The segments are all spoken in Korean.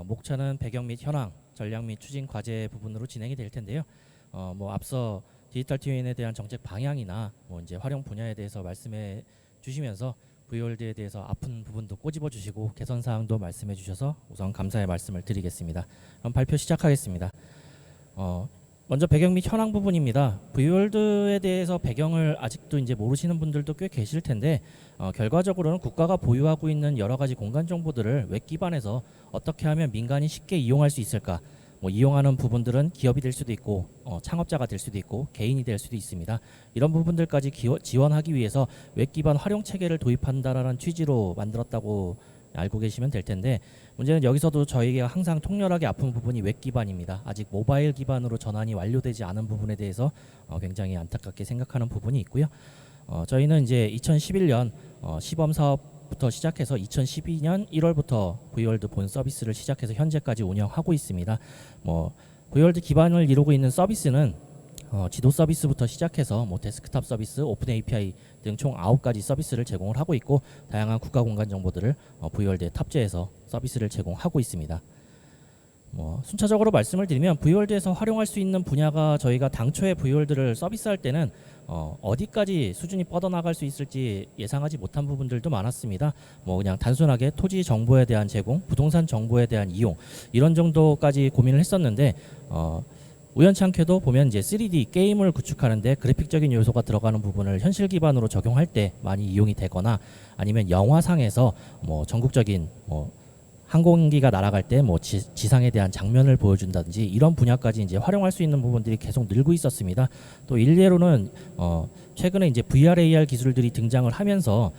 목차는 배경 및 현황, 전략 및 추진 과제 부분으로 진행이 될 텐데요. 앞서 디지털 트윈에 대한 정책 방향이나 이제 활용 분야에 대해서 말씀해 주시면서 V월드에 대해서 아픈 부분도 꼬집어 주시고 개선 사항도 말씀해 주셔서 우선 감사의 말씀을 드리겠습니다. 그럼 발표 시작하겠습니다. 먼저 배경 및 현황 부분입니다. V월드에 대해서 배경을 아직도 이제 모르시는 분들도 꽤 계실 텐데 결과적으로는 국가가 보유하고 있는 여러 가지 공간 정보들을 웹 기반에서 어떻게 하면 민간이 쉽게 이용할 수 있을까? 이용하는 부분들은 기업이 될 수도 있고 창업자가 될 수도 있고 개인이 될 수도 있습니다. 이런 부분들까지 지원하기 위해서 웹 기반 활용 체계를 도입한다라는 취지로 만들었다고 알고 계시면 될 텐데 문제는 여기서도 저희가 항상 통렬하게 아픈 부분이 웹 기반입니다. 아직 모바일 기반으로 전환이 완료되지 않은 부분에 대해서 굉장히 안타깝게 생각하는 부분이 있고요. 저희는 이제 2011년 시범 사업부터 시작해서 2012년 1월부터 V월드 본 서비스를 시작해서 현재까지 운영하고 있습니다. V월드 기반을 이루고 있는 서비스는 지도 서비스부터 시작해서 데스크탑 서비스, 오픈 API 등 총 9가지 서비스를 제공을 하고 있고 다양한 국가 공간 정보들을 V월드에 탑재해서 서비스를 제공하고 있습니다. 순차적으로 말씀을 드리면 V월드에서 활용할 수 있는 분야가 저희가 당초에 V월드를 서비스할 때는 어디까지 수준이 뻗어나갈 수 있을지 예상하지 못한 부분들도 많았습니다. 그냥 단순하게 토지 정보에 대한 제공, 부동산 정보에 대한 이용 이런 정도까지 고민을 했었는데 우연치 않게도 보면 이제 3D 게임을 구축하는데 그래픽적인 요소가 들어가는 부분을 현실 기반으로 적용할 때 많이 이용이 되거나 아니면 영화상에서 전국적인 항공기가 날아갈 때 지상에 대한 장면을 보여준다든지 이런 분야까지 이제 활용할 수 있는 부분들이 계속 늘고 있었습니다. 또 일례로는 최근에 이제 VR, AR 기술들이 등장을 하면서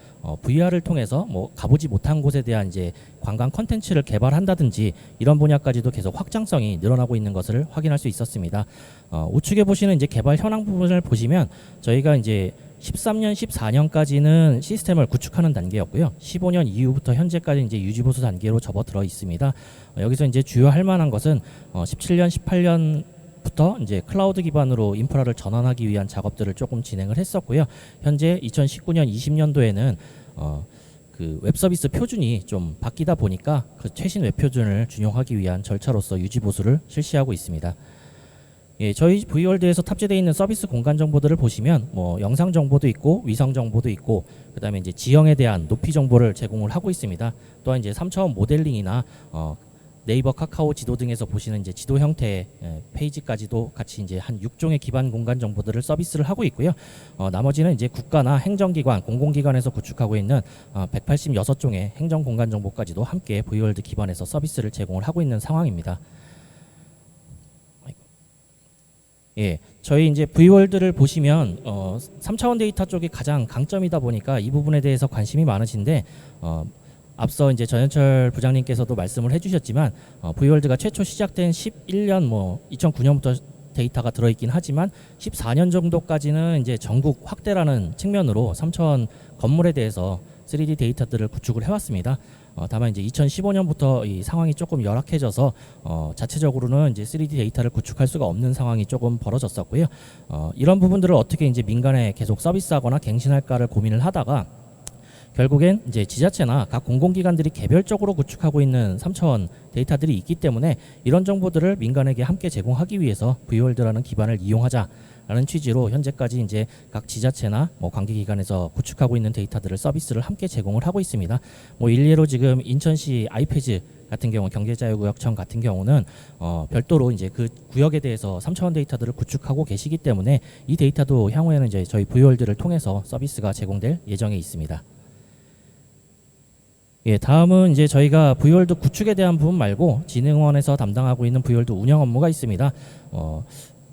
VR을 통해서 가보지 못한 곳에 대한 이제 관광 컨텐츠를 개발한다든지 이런 분야까지도 계속 확장성이 늘어나고 있는 것을 확인할 수 있었습니다. 우측에 보시는 이제 개발 현황 부분을 보시면 저희가 이제 13년, 14년까지는 시스템을 구축하는 단계였고요. 15년 이후부터 현재까지 이제 유지보수 단계로 접어들어 있습니다. 여기서 이제 주요 할 만한 것은 17년, 18년부터 이제 클라우드 기반으로 인프라를 전환하기 위한 작업들을 조금 진행을 했었고요. 현재 2019년, 20년도에는 그 웹서비스 표준이 좀 바뀌다 보니까 그 최신 웹 표준을 준용하기 위한 절차로서 유지보수를 실시하고 있습니다. 예, 저희 V월드에서 탑재되어 있는 서비스 공간 정보들을 보시면 영상 정보도 있고 위성 정보도 있고 그다음에 이제 지형에 대한 높이 정보를 제공을 하고 있습니다. 또한 이제 3차원 모델링이나 네이버, 카카오 지도 등에서 보시는 이제 지도 형태의 페이지까지도 같이 이제 한 6종의 기반 공간 정보들을 서비스를 하고 있고요. 나머지는 이제 국가나 행정기관, 공공기관에서 구축하고 있는 186종의 행정 공간 정보까지도 함께 V월드 기반에서 서비스를 제공을 하고 있는 상황입니다. 예, 저희 이제 V월드를 보시면 3차원 데이터 쪽이 가장 강점이다 보니까 이 부분에 대해서 관심이 많으신데 앞서 이제 전현철 부장님께서도 말씀을 해주셨지만 V월드가 최초 시작된 11년 2009년부터 데이터가 들어있긴 하지만 14년 정도까지는 이제 전국 확대라는 측면으로 3차원 건물에 대해서 3D 데이터들을 구축을 해왔습니다. 다만 이제 2015년부터 이 상황이 조금 열악해져서 자체적으로는 이제 3D 데이터를 구축할 수가 없는 상황이 조금 벌어졌었고요. 이런 부분들을 어떻게 이제 민간에 계속 서비스하거나 갱신할까를 고민을 하다가 결국엔 이제 지자체나 각 공공기관들이 개별적으로 구축하고 있는 3차원 데이터들이 있기 때문에 이런 정보들을 민간에게 함께 제공하기 위해서 V월드라는 기반을 이용하자라는 취지로 현재까지 이제 각 지자체나 관계기관에서 구축하고 있는 데이터들을 서비스를 함께 제공을 하고 있습니다. 일례로 지금 인천시 아이패즈 같은 경우 경제자유구역청 같은 경우는 별도로 이제 그 구역에 대해서 3차원 데이터들을 구축하고 계시기 때문에 이 데이터도 향후에는 이제 저희 V월드를 통해서 서비스가 제공될 예정에 있습니다. 예, 다음은 이제 저희가 V월드 구축에 대한 부분 말고 진흥원에서 담당하고 있는 V월드 운영 업무가 있습니다.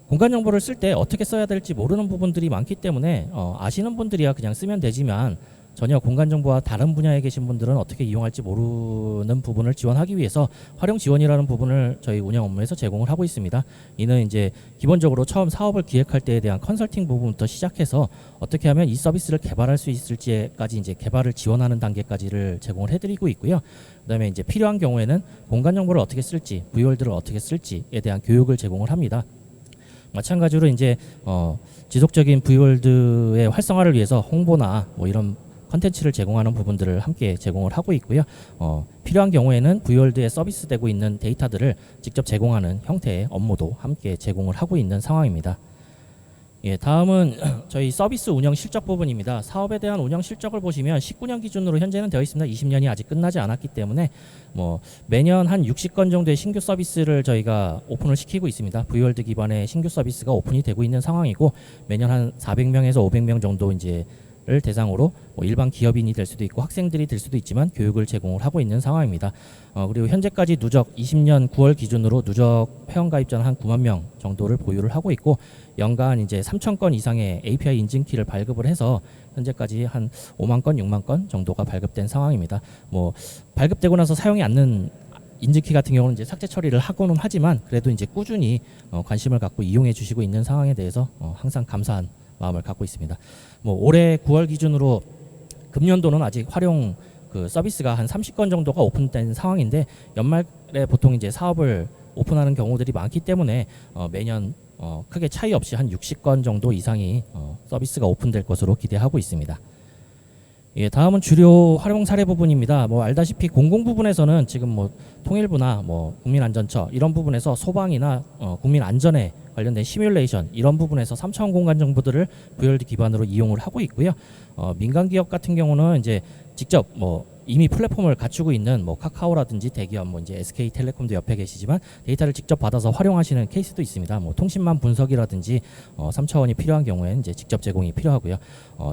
공간 정보를 쓸 때 어떻게 써야 될지 모르는 부분들이 많기 때문에 아시는 분들이야 그냥 쓰면 되지만 전혀 공간 정보와 다른 분야에 계신 분들은 어떻게 이용할지 모르는 부분을 지원하기 위해서 활용 지원이라는 부분을 저희 운영 업무에서 제공을 하고 있습니다. 이는 이제 기본적으로 처음 사업을 기획할 때에 대한 컨설팅 부분부터 시작해서 어떻게 하면 이 서비스를 개발할 수 있을지까지 이제 개발을 지원하는 단계까지를 제공을 해드리고 있고요. 그다음에 이제 필요한 경우에는 공간 정보를 어떻게 쓸지, V월드를 어떻게 쓸지에 대한 교육을 제공을 합니다. 마찬가지로 이제 지속적인 V월드의 활성화를 위해서 홍보나 이런 컨텐츠를 제공하는 부분들을 함께 제공을 하고 있고요. 필요한 경우에는 V월드에 서비스되고 있는 데이터들을 직접 제공하는 형태의 업무도 함께 제공을 하고 있는 상황입니다. 예, 다음은 저희 서비스 운영 실적 부분입니다. 사업에 대한 운영 실적을 보시면 19년 기준으로 현재는 되어 있습니다. 20년이 아직 끝나지 않았기 때문에 뭐 매년 한 60건 정도의 신규 서비스를 저희가 오픈을 시키고 있습니다. V월드 기반의 신규 서비스가 오픈이 되고 있는 상황이고, 매년 한 400명에서 500명 정도 를 대상으로 뭐 일반 기업인이 될 수도 있고 학생들이 될 수도 있지만 교육을 제공을 하고 있는 상황입니다. 그리고 현재까지 누적 20년 9월 기준으로 누적 회원 가입자는 한 9만 명 정도를 보유를 하고 있고, 연간 이제 3천 건 이상의 API 인증키를 발급을 해서 현재까지 한 5만 건, 6만 건 정도가 발급된 상황입니다. 뭐 발급되고 나서 사용이 않는 인증키 같은 경우는 이제 삭제 처리를 하고는 하지만, 그래도 이제 꾸준히 관심을 갖고 이용해 주시고 있는 상황에 대해서 항상 감사한 마음을 갖고 있습니다. 뭐 올해 9월 기준으로 금년도는 아직 활용 서비스가 한 30건 정도가 오픈된 상황인데, 연말에 보통 이제 사업을 오픈하는 경우들이 많기 때문에 매년 크게 차이 없이 한 60건 정도 이상이 서비스가 오픈될 것으로 기대하고 있습니다. 예, 다음은 주요 활용 사례 부분입니다. 뭐 알다시피 공공 부분에서는 지금 뭐 통일부나 뭐 국민안전처 이런 부분에서 소방이나 국민 안전에 관련된 시뮬레이션 이런 부분에서 3차원 공간 정보들을 V월드 기반으로 이용을 하고 있고요. 민간 기업 같은 경우는 이제 직접 뭐 이미 플랫폼을 갖추고 있는 뭐 카카오라든지 대기업, 뭐 이제 SK텔레콤도 옆에 계시지만 데이터를 직접 받아서 활용하시는 케이스도 있습니다. 뭐 통신망 분석이라든지 3차원이 필요한 경우에는 이제 직접 제공이 필요하고요.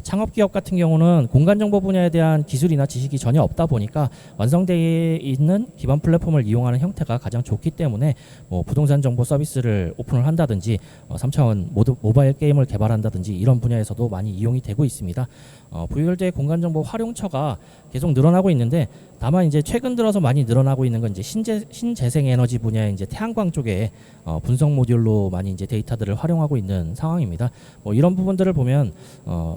창업 기업 같은 경우는 공간 정보 분야에 대한 기술이나 지식이 전혀 없다 보니까 완성되어 있는 기반 플랫폼을 이용하는 형태가 가장 좋기 때문에 뭐 부동산 정보 서비스를 오픈을 한다든지 3차원 모바일 게임을 개발한다든지 이런 분야에서도 많이 이용이 되고 있습니다. V월드의 공간 정보 활용처가 계속 늘어나고 있는데, 다만 이제 최근 들어서 많이 늘어나고 있는 건 이제 신재생 에너지 분야의 이제 태양광 쪽에 분석 모듈로 많이 이제 데이터들을 활용하고 있는 상황입니다. 뭐 이런 부분들을 보면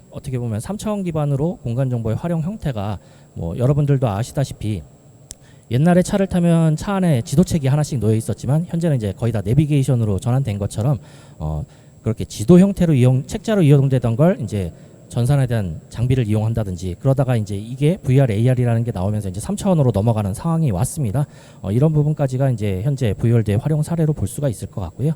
어떻게 보면 3차원 기반으로 공간 정보의 활용 형태가 뭐 여러분들도 아시다시피 옛날에 차를 타면 차 안에 지도책이 하나씩 놓여 있었지만 현재는 이제 거의 다 내비게이션으로 전환된 것처럼 그렇게 지도 형태로 책자로 이용되던 걸 이제 전산에 대한 장비를 이용한다든지, 그러다가 이제 이게 VR, AR이라는 게 나오면서 이제 3차원으로 넘어가는 상황이 왔습니다. 이런 부분까지가 이제 현재 V월드의 활용 사례로 볼 수가 있을 것 같고요.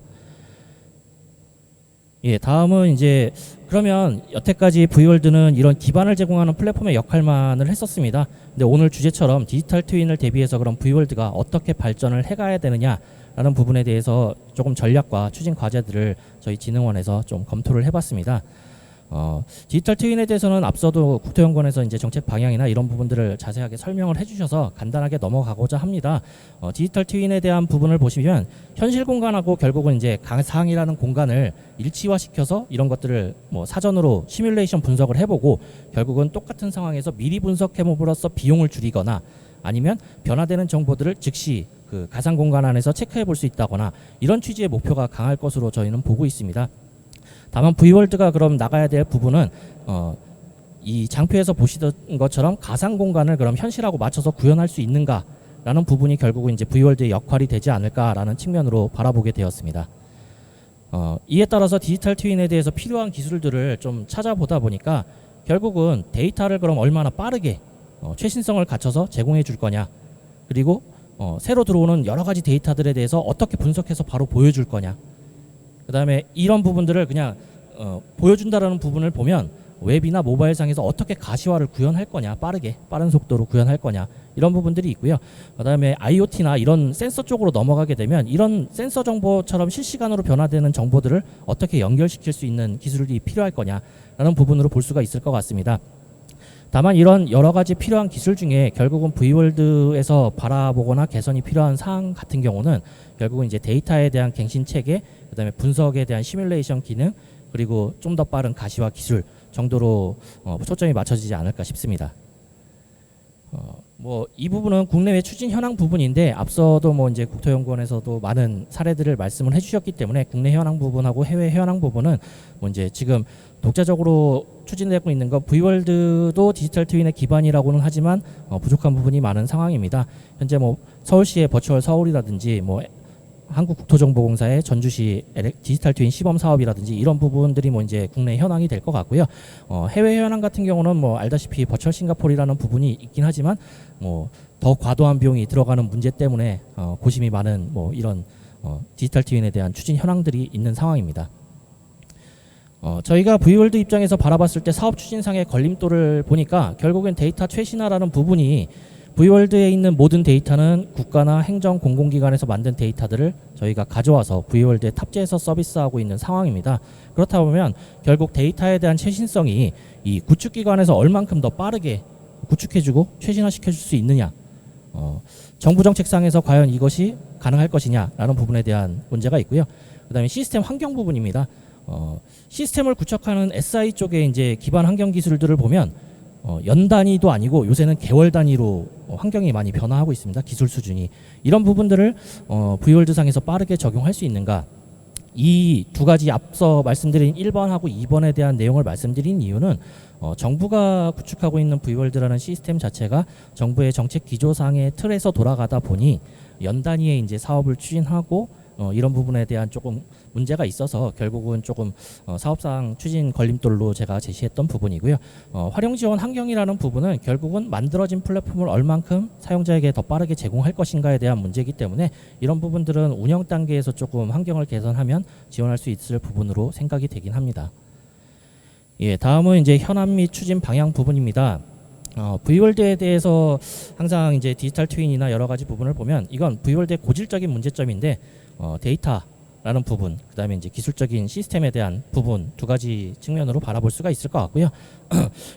예, 다음은 이제 그러면 여태까지 V월드는 이런 기반을 제공하는 플랫폼의 역할만을 했었습니다. 근데 오늘 주제처럼 디지털 트윈을 대비해서 그럼 V월드가 어떻게 발전을 해가야 되느냐라는 부분에 대해서 조금 전략과 추진 과제들을 저희 진흥원에서 좀 검토를 해봤습니다. 디지털 트윈에 대해서는 앞서도 국토연구원에서 이제 정책 방향이나 이런 부분들을 자세하게 설명을 해주셔서 간단하게 넘어가고자 합니다. 디지털 트윈에 대한 부분을 보시면 현실 공간하고 결국은 이제 가상이라는 공간을 일치화시켜서 이런 것들을 뭐 사전으로 시뮬레이션 분석을 해보고 결국은 똑같은 상황에서 미리 분석해봄으로써 비용을 줄이거나 아니면 변화되는 정보들을 즉시 그 가상 공간 안에서 체크해 볼 수 있다거나 이런 취지의 목표가 강할 것으로 저희는 보고 있습니다. 다만 V월드가 그럼 나가야 될 부분은 이 장표에서 보시던 것처럼 가상 공간을 그럼 현실하고 맞춰서 구현할 수 있는가라는 부분이 결국은 이제 V월드의 역할이 되지 않을까라는 측면으로 바라보게 되었습니다. 이에 따라서 디지털 트윈에 대해서 필요한 기술들을 좀 찾아보다 보니까 결국은 데이터를 그럼 얼마나 빠르게 최신성을 갖춰서 제공해 줄 거냐, 그리고 새로 들어오는 여러 가지 데이터들에 대해서 어떻게 분석해서 바로 보여줄 거냐, 그 다음에 이런 부분들을 그냥 보여준다라는 부분을 보면 웹이나 모바일상에서 어떻게 가시화를 구현할 거냐, 빠른 속도로 구현할 거냐, 이런 부분들이 있고요. 그 다음에 IoT나 이런 센서 쪽으로 넘어가게 되면 이런 센서 정보처럼 실시간으로 변화되는 정보들을 어떻게 연결시킬 수 있는 기술이 필요할 거냐라는 부분으로 볼 수가 있을 것 같습니다. 다만 이런 여러 가지 필요한 기술 중에 결국은 V월드에서 바라보거나 개선이 필요한 사항 같은 경우는 결국은 이제 데이터에 대한 갱신 체계, 그다음에 분석에 대한 시뮬레이션 기능, 그리고 좀 더 빠른 가시화 기술 정도로 초점이 맞춰지지 않을까 싶습니다. 뭐 이 부분은 국내외 추진 현황 부분인데 앞서도 뭐 이제 국토연구원에서도 많은 사례들을 말씀을 해주셨기 때문에 국내 현황 부분하고 해외 현황 부분은 뭐 이제 지금 독자적으로 추진되고 있는 것, V월드도 디지털 트윈의 기반이라고는 하지만 부족한 부분이 많은 상황입니다. 현재 뭐 서울시의 버추얼 서울이라든지 뭐 한국국토정보공사의 전주시 디지털 트윈 시범 사업이라든지 이런 부분들이 뭐 이제 국내 현황이 될 것 같고요. 해외 현황 같은 경우는 뭐 알다시피 버추얼 싱가포르라는 부분이 있긴 하지만 뭐 더 과도한 비용이 들어가는 문제 때문에 고심이 많은 뭐 이런 디지털 트윈에 대한 추진 현황들이 있는 상황입니다. 저희가 V월드 입장에서 바라봤을 때 사업 추진상의 걸림돌을 보니까 결국엔 데이터 최신화라는 부분이 V월드에 있는 모든 데이터는 국가나 행정 공공기관에서 만든 데이터들을 저희가 가져와서 V월드에 탑재해서 서비스하고 있는 상황입니다. 그렇다 보면 결국 데이터에 대한 최신성이 이 구축기관에서 얼만큼 더 빠르게 구축해주고 최신화시켜줄 수 있느냐, 정부 정책상에서 과연 이것이 가능할 것이냐라는 부분에 대한 문제가 있고요. 그다음에 시스템 환경 부분입니다. 시스템을 구축하는 SI 쪽에 이제 기반 환경 기술들을 보면 연 단위도 아니고 요새는 개월 단위로 환경이 많이 변화하고 있습니다. 기술 수준이. 이런 부분들을 V월드상에서 빠르게 적용할 수 있는가? 이 두 가지 앞서 말씀드린 1번하고 2번에 대한 내용을 말씀드린 이유는 정부가 구축하고 있는 V월드라는 시스템 자체가 정부의 정책 기조상의 틀에서 돌아가다 보니 연 단위의 이제 사업을 추진하고 이런 부분에 대한 조금 문제가 있어서 결국은 조금 사업상 추진 걸림돌로 제가 제시했던 부분이고요. 활용 지원 환경이라는 부분은 결국은 만들어진 플랫폼을 얼만큼 사용자에게 더 빠르게 제공할 것인가에 대한 문제이기 때문에 이런 부분들은 운영 단계에서 조금 환경을 개선하면 지원할 수 있을 부분으로 생각이 되긴 합니다. 예, 다음은 이제 현안 및 추진 방향 부분입니다. V월드에 대해서 항상 이제 디지털 트윈이나 여러 가지 부분을 보면 이건 V월드의 고질적인 문제점인데 데이터라는 부분, 그다음에 이제 기술적인 시스템에 대한 부분 두 가지 측면으로 바라볼 수가 있을 것 같고요.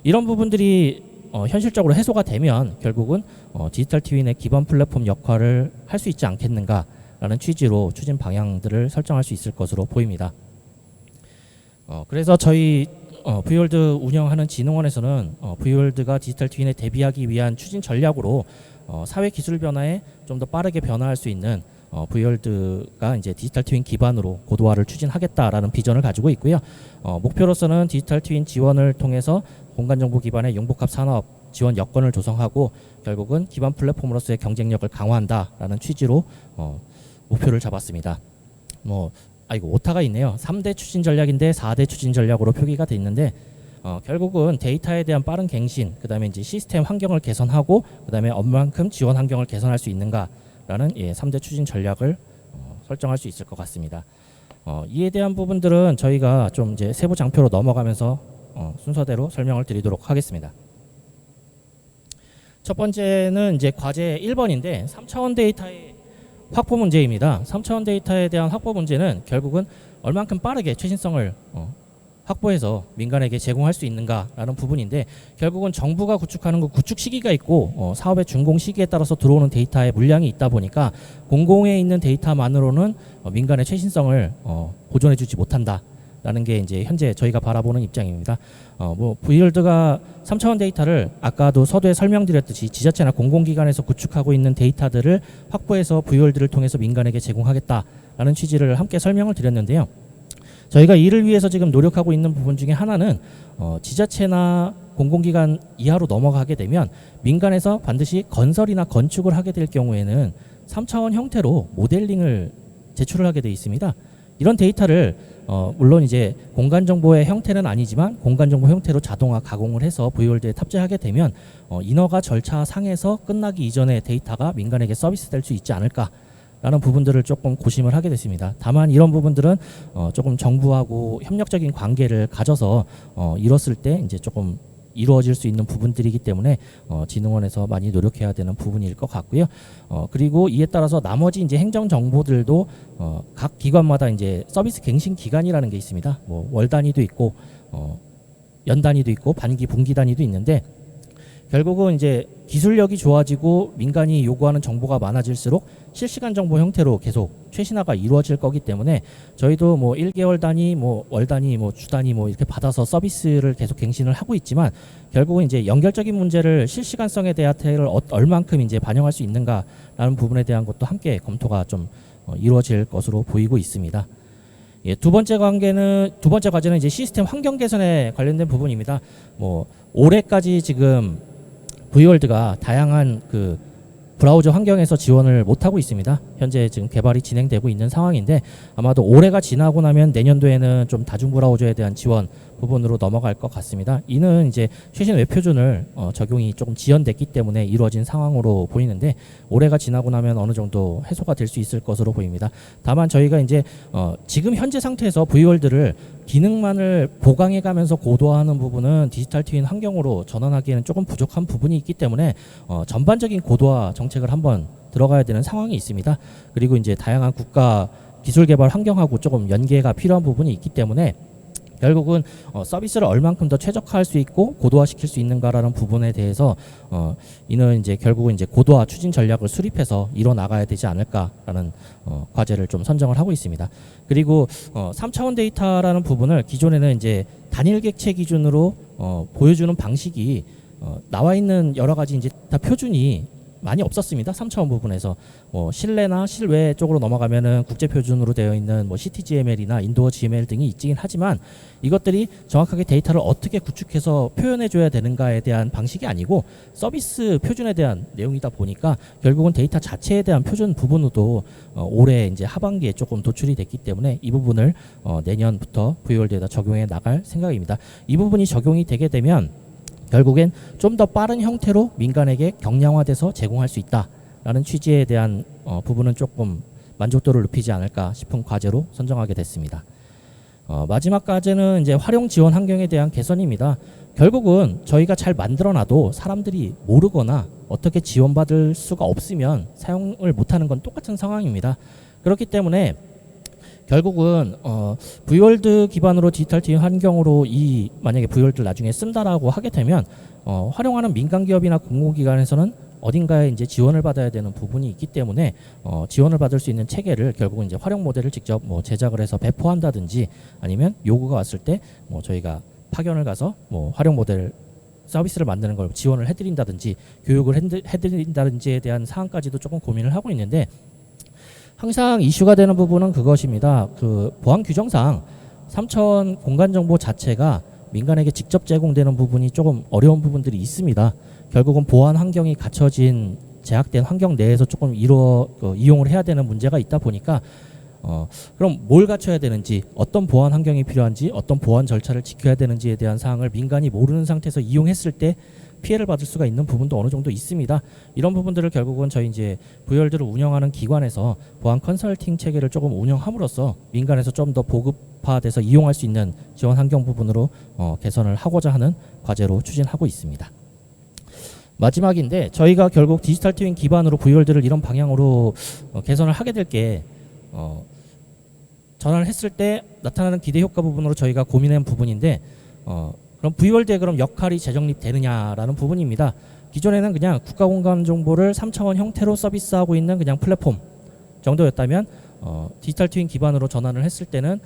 이런 부분들이 현실적으로 해소가 되면 결국은 디지털 트윈의 기반 플랫폼 역할을 할 수 있지 않겠는가라는 취지로 추진 방향들을 설정할 수 있을 것으로 보입니다. 그래서 저희 V월드 운영하는 진흥원에서는 V월드가 디지털 트윈에 대비하기 위한 추진 전략으로 사회 기술 변화에 좀 더 빠르게 변화할 수 있는 V월드가 이제 디지털 트윈 기반으로 고도화를 추진하겠다라는 비전을 가지고 있고요. 목표로서는 디지털 트윈 지원을 통해서 공간정보 기반의 융복합 산업 지원 여건을 조성하고 결국은 기반 플랫폼으로서의 경쟁력을 강화한다라는 취지로 목표를 잡았습니다. 이거 오타가 있네요. 3대 추진 전략인데 4대 추진 전략으로 표기가 돼 있는데 결국은 데이터에 대한 빠른 갱신, 그다음에 이제 시스템 환경을 개선하고 그다음에 얼만큼 지원 환경을 개선할 수 있는가라는 3대 추진 전략을 설정할 수 있을 것 같습니다. 이에 대한 부분들은 저희가 좀 이제 세부 장표로 넘어가면서 순서대로 설명을 드리도록 하겠습니다. 첫 번째는 이제 과제 1번인데 3차원 데이터의 확보 문제입니다. 3차원 데이터에 대한 확보 문제는 결국은 얼만큼 빠르게 최신성을 확보해서 민간에게 제공할 수 있는가라는 부분인데 결국은 정부가 구축하는 그 구축 시기가 있고 사업의 준공 시기에 따라서 들어오는 데이터의 물량이 있다 보니까 공공에 있는 데이터만으로는 민간의 최신성을 보존해주지 못한다라는 게 이제 현재 저희가 바라보는 입장입니다. V월드가 3차원 데이터를 아까도 서두에 설명드렸듯이 지자체나 공공기관에서 구축하고 있는 데이터들을 확보해서 V월드를 통해서 민간에게 제공하겠다라는 취지를 함께 설명을 드렸는데요. 저희가 이를 위해서 지금 노력하고 있는 부분 중에 하나는 지자체나 공공기관 이하로 넘어가게 되면 민간에서 반드시 건설이나 건축을 하게 될 경우에는 3차원 형태로 모델링을 제출을 하게 돼 있습니다. 이런 데이터를 물론 이제 공간정보의 형태는 아니지만 공간정보 형태로 자동화 가공을 해서 V월드에 탑재하게 되면 인허가 절차 상에서 끝나기 이전에 데이터가 민간에게 서비스될 수 있지 않을까라는 부분들을 조금 고심을 하게 됐습니다. 다만 이런 부분들은 조금 정부하고 협력적인 관계를 가져서 이뤘을 때 이제 조금 이루어질 수 있는 부분들이기 때문에 진흥원에서 많이 노력해야 되는 부분일 것 같고요. 그리고 이에 따라서 나머지 이제 행정 정보들도 각 기관마다 이제 서비스 갱신 기간이라는 게 있습니다. 월 단위도 있고 연 단위도 있고 반기, 분기 단위도 있는데 결국은 이제 기술력이 좋아지고 민간이 요구하는 정보가 많아질수록 실시간 정보 형태로 계속 최신화가 이루어질 거기 때문에 저희도 1개월 단위, 월 단위, 주 단위 이렇게 받아서 서비스를 계속 갱신을 하고 있지만 결국은 이제 연결적인 문제를 실시간성에 대한 대응을 얼만큼 이제 반영할 수 있는가라는 부분에 대한 것도 함께 검토가 좀 이루어질 것으로 보이고 있습니다. 두 번째 과제는 이제 시스템 환경 개선에 관련된 부분입니다. 올해까지 지금 V월드가 다양한 그 브라우저 환경에서 지원을 못하고 있습니다. 현재 지금 개발이 진행되고 있는 상황인데 아마도 올해가 지나고 나면 내년도에는 좀 다중 브라우저에 대한 지원 부분으로 넘어갈 것 같습니다. 이는 이제 최신 웹 표준을 적용이 조금 지연됐기 때문에 이루어진 상황으로 보이는데 올해가 지나고 나면 어느 정도 해소가 될 수 있을 것으로 보입니다. 다만 저희가 이제 지금 현재 상태에서 V월드를 기능만을 보강해 가면서 고도화하는 부분은 디지털 트윈 환경으로 전환하기에는 조금 부족한 부분이 있기 때문에 전반적인 고도화 정책을 한번 들어가야 되는 상황이 있습니다. 그리고 이제 다양한 국가 기술 개발 환경하고 조금 연계가 필요한 부분이 있기 때문에 결국은 서비스를 얼만큼 더 최적화할 수 있고 고도화시킬 수 있는가라는 부분에 대해서 이는 이제 결국은 이제 고도화 추진 전략을 수립해서 이뤄 나가야 되지 않을까라는 과제를 좀 선정을 하고 있습니다. 그리고 3차원 데이터라는 부분을 기존에는 이제 단일 객체 기준으로 보여주는 방식이 나와 있는 여러 가지 이제 다 표준이 많이 없었습니다. 3차원 부분에서 실내나 실외 쪽으로 넘어가면은 국제 표준으로 되어 있는 CTGML이나 인도어 GML 등이 있긴 하지만 이것들이 정확하게 데이터를 어떻게 구축해서 표현해 줘야 되는가에 대한 방식이 아니고 서비스 표준에 대한 내용이다 보니까 결국은 데이터 자체에 대한 표준 부분으로도 올해 이제 하반기에 조금 도출이 됐기 때문에 이 부분을 내년부터 V월드에다 적용해 나갈 생각입니다. 이 부분이 적용이 되게 되면 결국엔 좀 더 빠른 형태로 민간에게 경량화돼서 제공할 수 있다라는 취지에 대한 부분은 조금 만족도를 높이지 않을까 싶은 과제로 선정하게 됐습니다. 마지막 과제는 이제 활용 지원 환경에 대한 개선입니다. 결국은 저희가 잘 만들어놔도 사람들이 모르거나 어떻게 지원받을 수가 없으면 사용을 못하는 건 똑같은 상황입니다. 그렇기 때문에 결국은 V월드 기반으로 디지털 트윈 환경으로 만약에 V월드를 나중에 쓴다라고 하게 되면 활용하는 민간 기업이나 공공기관에서는 어딘가에 이제 지원을 받아야 되는 부분이 있기 때문에 지원을 받을 수 있는 체계를 결국은 이제 활용 모델을 직접 제작을 해서 배포한다든지 아니면 요구가 왔을 때 저희가 파견을 가서 활용 모델 서비스를 만드는 걸 지원을 해드린다든지 교육을 해드린다든지에 대한 사항까지도 조금 고민을 하고 있는데 항상 이슈가 되는 부분은 그것입니다. 그 보안 규정상 3차원 공간 정보 자체가 민간에게 직접 제공되는 부분이 조금 어려운 부분들이 있습니다. 결국은 보안 환경이 갖춰진 제약된 환경 내에서 조금 이용을 해야 되는 문제가 있다 보니까 그럼 뭘 갖춰야 되는지, 어떤 보안 환경이 필요한지, 어떤 보안 절차를 지켜야 되는지에 대한 사항을 민간이 모르는 상태에서 이용했을 때 피해를 받을 수가 있는 부분도 어느 정도 있습니다. 이런 부분들을 결국은 저희 이제 V월드를 운영하는 기관에서 보안 컨설팅 체계를 조금 운영함으로써 민간에서 좀 더 보급화돼서 이용할 수 있는 지원 환경 부분으로 개선을 하고자 하는 과제로 추진하고 있습니다. 마지막인데 저희가 결국 디지털 트윈 기반으로 V월드를 이런 방향으로 개선을 하게 될 게 전환을 했을 때 나타나는 기대 효과 부분으로 저희가 고민한 부분인데 그럼 V월드에 그럼 역할이 재정립되느냐라는 부분입니다. 기존에는 그냥 국가 공간 정보를 3차원 형태로 서비스하고 있는 그냥 플랫폼 정도였다면 디지털 트윈 기반으로 전환을 했을 때는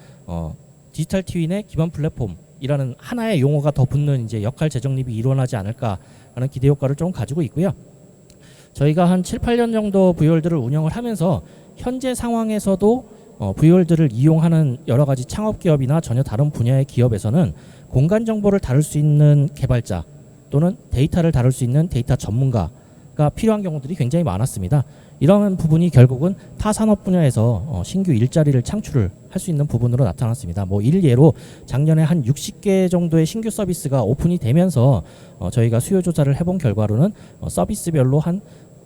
디지털 트윈의 기반 플랫폼이라는 하나의 용어가 더 붙는 이제 역할 재정립이 일어나지 않을까라는 기대 효과를 좀 가지고 있고요. 저희가 한 7, 8년 정도 V월드를 운영을 하면서 현재 상황에서도 V월드를 이용하는 여러 가지 창업 기업이나 전혀 다른 분야의 기업에서는 공간 정보를 다룰 수 있는 개발자 또는 데이터를 다룰 수 있는 데이터 전문가가 필요한 경우들이 굉장히 많았습니다. 이런 부분이 결국은 타 산업 분야에서 신규 일자리를 창출을 할 수 있는 부분으로 나타났습니다. 일례로 작년에 한 60개 정도의 신규 서비스가 오픈이 되면서 저희가 수요 조사를 해본 결과로는 서비스별로 한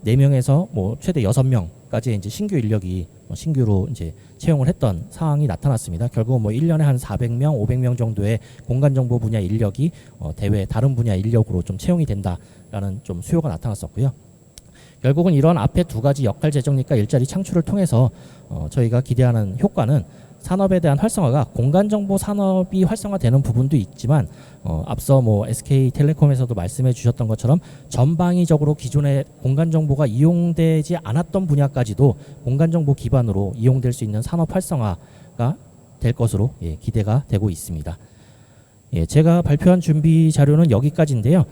4명에서 최대 6명까지 이제 신규 인력이 신규로 이제 채용을 했던 상황이 나타났습니다. 결국 1년에 한 400명, 500명 정도의 공간 정보 분야 인력이 대외 다른 분야 인력으로 좀 채용이 된다라는 좀 수요가 나타났었고요. 결국은 이런 앞에 두 가지 역할 재정립과 일자리 창출을 통해서 저희가 기대하는 효과는 산업에 대한 활성화가 공간정보 산업이 활성화되는 부분도 있지만 앞서 SK텔레콤에서도 말씀해 주셨던 것처럼 전방위적으로 기존의 공간정보가 이용되지 않았던 분야까지도 공간정보 기반으로 이용될 수 있는 산업 활성화가 될 것으로 기대가 되고 있습니다. 제가 발표한 준비 자료는 여기까지인데요.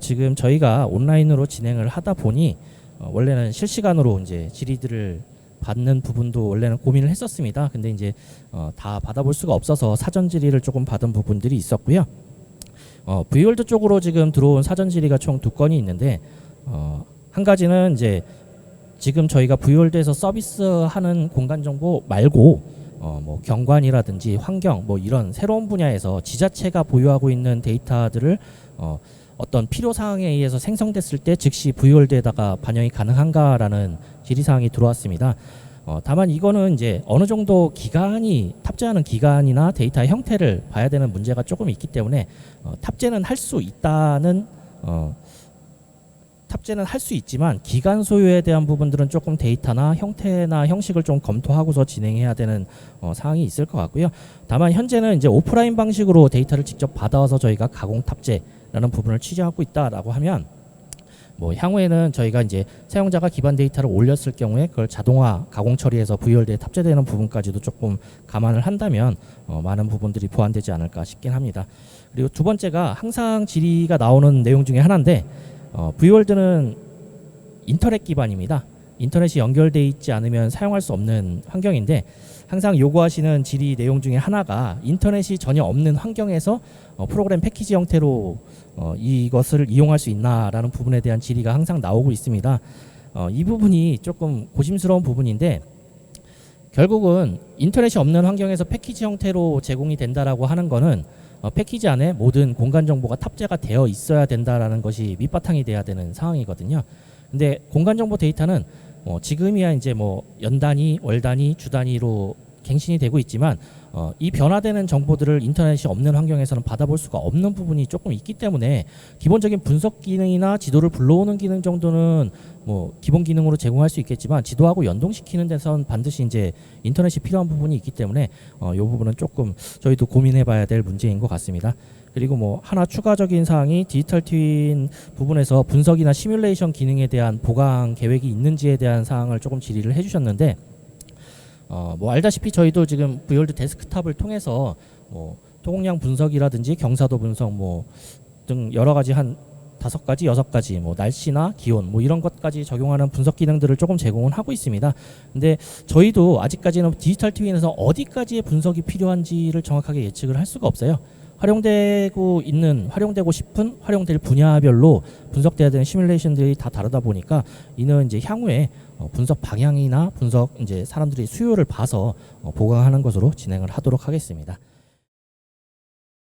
지금 저희가 온라인으로 진행을 하다 보니 원래는 실시간으로 이제 질의들을 받는 부분도 원래는 고민을 했었습니다. 근데 이제 다 받아볼 수가 없어서 사전 질의를 조금 받은 부분들이 있었고요. V월드 쪽으로 지금 들어온 사전 질의가 총 2건이 있는데 한 가지는 이제 지금 저희가 V월드에서 서비스하는 공간 정보 말고 뭐 경관이라든지 환경 뭐 이런 새로운 분야에서 지자체가 보유하고 있는 데이터들을 어떤 필요 사항에 의해서 생성됐을 때 즉시 V월드에다가 반영이 가능한가라는 질의 사항이 들어왔습니다. 다만 이거는 이제 어느 정도 기간이 탑재하는 기간이나 데이터의 형태를 봐야 되는 문제가 조금 있기 때문에 탑재는 할 수 있다는 탑재는 할 수 있지만 기간 소요에 대한 부분들은 조금 데이터나 형태나 형식을 좀 검토하고서 진행해야 되는 사항이 있을 것 같고요. 다만 현재는 이제 오프라인 방식으로 데이터를 직접 받아와서 저희가 가공 탑재라는 부분을 취재하고 있다라고 하면 뭐 향후에는 저희가 이제 사용자가 기반 데이터를 올렸을 경우에 그걸 자동화 가공 처리해서 V월드에 탑재되는 부분까지도 조금 감안을 한다면 많은 부분들이 보완되지 않을까 싶긴 합니다. 그리고 두 번째가 항상 질의가 나오는 내용 중에 하나인데 V월드는 인터넷 기반입니다. 인터넷이 연결되어 있지 않으면 사용할 수 없는 환경인데 항상 요구하시는 질의 내용 중에 하나가 인터넷이 전혀 없는 환경에서 프로그램 패키지 형태로 이것을 이용할 수 있나라는 부분에 대한 질의가 항상 나오고 있습니다. 이 부분이 조금 고심스러운 부분인데 결국은 인터넷이 없는 환경에서 패키지 형태로 제공이 된다라고 하는 거는 패키지 안에 모든 공간 정보가 탑재가 되어 있어야 된다라는 것이 밑바탕이 돼야 되는 상황이거든요. 근데 공간 정보 데이터는 지금이야 이제 뭐 연 단위, 월 단위, 주 단위로 갱신이 되고 있지만 이 변화되는 정보들을 인터넷이 없는 환경에서는 받아볼 수가 없는 부분이 조금 있기 때문에 기본적인 분석 기능이나 지도를 불러오는 기능 정도는 뭐 기본 기능으로 제공할 수 있겠지만 지도하고 연동시키는 데선 반드시 이제 인터넷이 필요한 부분이 있기 때문에 이 부분은 조금 저희도 고민해봐야 될 문제인 것 같습니다. 그리고 뭐 하나 추가적인 사항이 디지털 트윈 부분에서 분석이나 시뮬레이션 기능에 대한 보강 계획이 있는지에 대한 사항을 조금 질의를 해주셨는데 뭐 알다시피 저희도 지금 V월드 데스크탑을 통해서 뭐 토공량 분석이라든지 경사도 분석 뭐 등 여러 가지 한 5가지, 6가지 뭐 날씨나 기온 뭐 이런 것까지 적용하는 분석 기능들을 조금 제공을 하고 있습니다. 근데 저희도 아직까지는 디지털 트윈에서 어디까지의 분석이 필요한지를 정확하게 예측을 할 수가 없어요. 활용되고 싶은 활용될 분야별로 분석돼야 되는 시뮬레이션들이 다 다르다 보니까 이는 이제 향후에 분석 방향이나 분석 이제 사람들이 수요를 봐서 보강하는 것으로 진행을 하도록 하겠습니다.